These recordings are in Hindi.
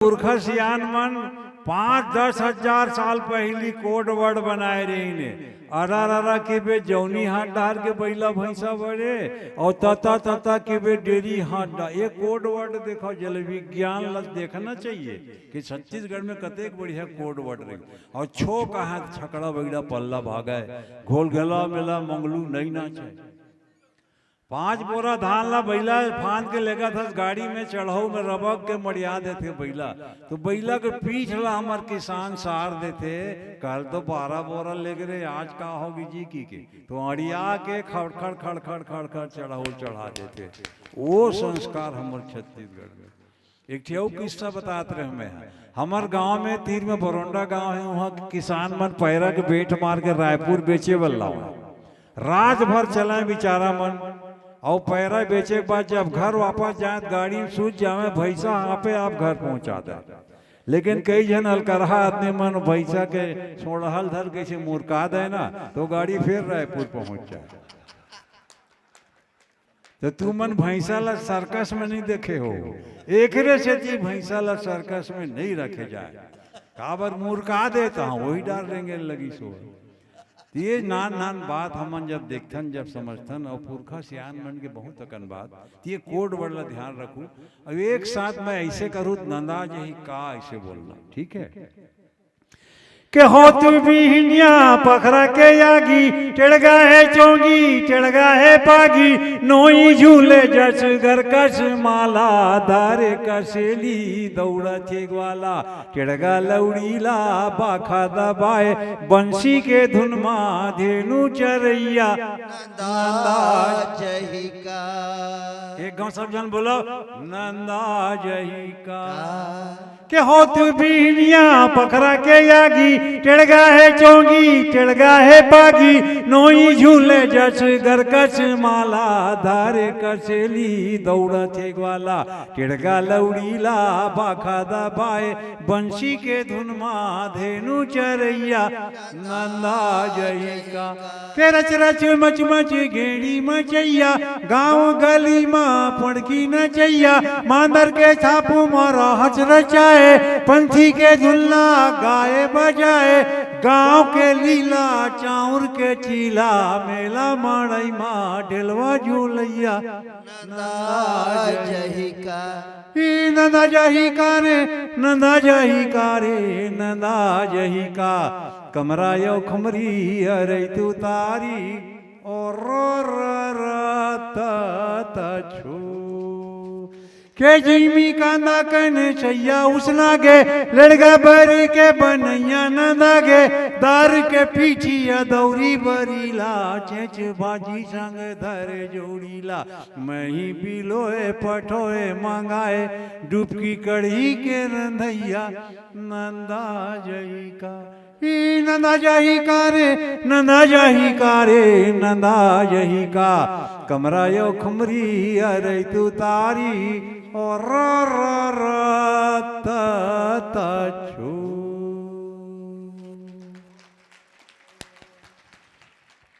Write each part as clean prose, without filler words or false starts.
पुरखा सियान मन 5-10 हजार साल पहली कोड वर्ड बनाए रही ने अरा के बे जौनी हाथ डार के बैला भैंसा बड़े और तता तता के बे डेरी हाथ डार ये कोड वर्ड देखो जल विज्ञान लग देखना चाहिए कि छत्तीसगढ़ में कतेक बढ़िया कोड वर्ड रही और छो कहा छकड़ा बगड़ा पल्ला भागा घोल गला मेला मंगलू नहीं नाचे 5 बोरा धान ला बैला फांद के लेगा था गाड़ी में चढ़ाऊ में रबक के मड़िया देते बैला तो बैला के पीछ ला हमार किसान सार देते कल तो 12 बोरा ले गए आज का होगी जी की तो अड़िया के खड़खड़ खड़खड़ खड़खड़ चढ़ाऊ चढ़ा देते वो संस्कार हमारे छत्तीसगढ़ में। एक ठेऊ किस्सा बताते रहे हमें हमार गांव में तीर में बरोंडा गांव है वहाँ किसान मन पैरा के बेट मार के रायपुर बेचे वाला रात भर चला बेचारा मन और पैरा बेचे के बाद जब घर वापस जाए गाड़ी में सूझ जाए भैंसा आपे आप घर पहुंचा दे लेकिन कई जन हलकरहा आदमी मन भैंसा के सोड़हल धर के मुर्का दे ना तो गाड़ी फिर रायपुर पहुंच जाए। तो तू मन भैंसा ला सर्कस में नहीं देखे हो एकरे से जी भैंसा ला सर्कस में नहीं रखे जाए काबर मुर्का देता हूँ वही डाल देंगे लगी सो ये नान नान बात हमन जब देखथन जब समझथन और पुरखा सियान मन के बहुत अकन बात ये कोड वर्ड ध्यान रखू अब एक साथ मैं ऐसे करूँ नंदा यही का ऐसे बोलना ठीक है के हो तू बिहनिया पखरा के यागी टेड़गा है चौंगी टेड़गा है पागी नोई झूले जस घर कस माला धारे कसेली दौड़ा थेगवाला टेड़गा लौड़ीला बाखा दबाए बंसी के धुन मा धेनु चरैया नंदा जही का एक गांव सब जन बोलो नंदा जही का के हो तू बिहनिया पखरा के यागी टेड़गा है चौंगी टेड़गा है पागी नोई झूले जस घर कस माला धारे कसेली दौड़ा थेगवाला टेड़गा लौड़ीला बाखा दबाए बंसी के धुन मा धेनु चरैया नंदा जही का के रच रच मच मच घेड़ी मचैया गाँव गली माँ पड़की नचैया मांदर के छापू मारा हच रचाए पंथी के धुल्ला गाए बजाए गांव के लीला चाउर के चीला मेला माड़ई माँ ढेलवा झूलैया नंदा जही का नंदा जही का रे नंदा जही का रे नंदा जही का कमरा यो खमरी अरे तू तारी और छू के जिमी कांदा कन छैया उसना गे लड़गा बरी के बनैया नंदा गे दार के पीछिया दौरी बरीला चेच बाजी संग धरे जोड़ीला मही बिलोए पठोए मंगाए डुबकी कढ़ी के रंधैया नंदा जही का नंदा जही का रे नंदा जही का रे नंदा जही का कमरा यो खमरी अरे तू तारी और छू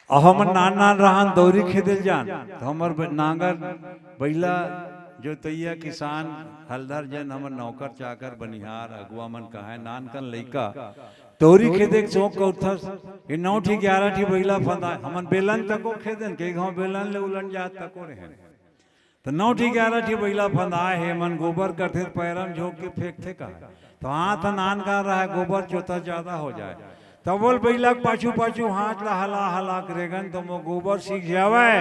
हम नान नान रहन दौरी खेदल जान तो हमर नांगर बैला जो तैया किसान हलदर जन हमर नौकर चाकर बनिहार अगुआ मन कहा नान कन लइका तोरी खेदे चौक कौथस ये 9 ठी 11 ठी बैला फंदा हमन बेलन तको खेदन के गांव बेलन ले उलन जात तको रहे तो 9 ठी 11 ठी बैला फंदा है मन गोबर करथे पैरम झोंक के फेंकथे का तो हाथ नान का रहा है गोबर चोता ज्यादा हो जाए तब बोल बैला पाछू पाछू हाथ ला हला हला करेगन तो वो गोबर सीख जावे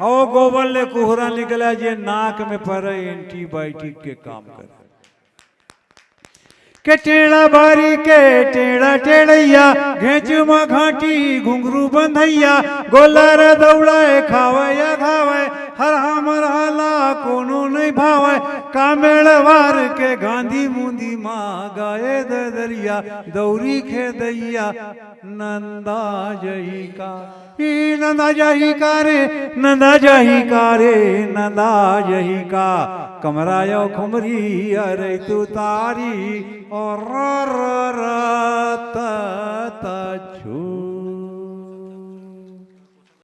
और गोबर ले कुहरा निकला जे नाक में पड़े एंटीबायोटिक के काम करे के टेढ़ा बारी के टेढ़ा टेढ़ैया घेच मा घाटी घुंघरू बंधैया गोलर दौड़ाए खावे खावे हर हमर हाला कोनो नहीं भावे कामेड़वार के गांधी मुंदी माँ गाए दरिया दौरी खेदैया नंदा जही का नंदा जही का रे नंदा जही का रे नंदा जही का कमरा यो खुमरी अरे तू तारी और छू